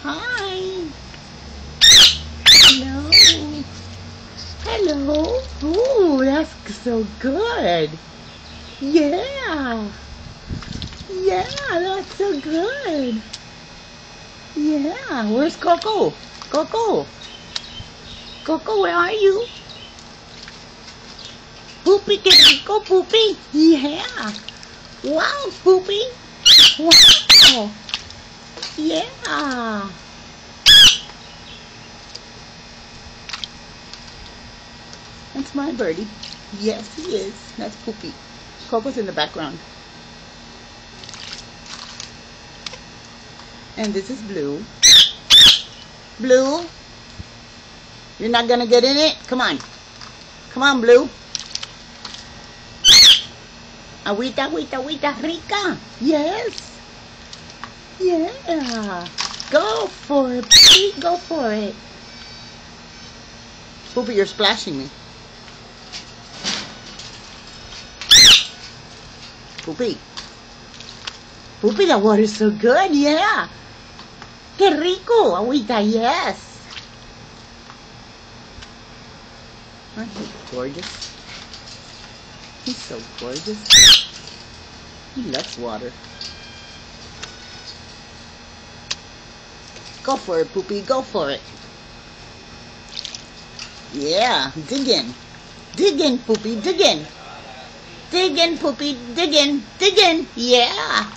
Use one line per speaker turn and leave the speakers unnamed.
Hi. Hello. Hello. Ooh, that's so good. Yeah. Yeah, that's so good. Yeah. Where's Coco? Coco. Coco, where are you? Poopy, que rico, Poopy. Yeah. Wow, Poopy. Wow. Yeah. That's my birdie. Yes, he is. That's Poopy. Coco's in the background. And this is Blue. Blue, you're not gonna get in it? Come on. Come on, Blue. Agüita, agüita, agüita rica. Yes. Yeah. Go for it, Poopy. Go for it. Poopy, you're splashing me. Poopy. Poopy, the water's so good, yeah. Que rico, agüita, yes. Aren't you gorgeous? He's so gorgeous. He loves water. Go for it, Poopy, go for it. Yeah, dig in. Dig in, Poopy, dig in. Dig in, Poopy, dig in, dig in. Yeah.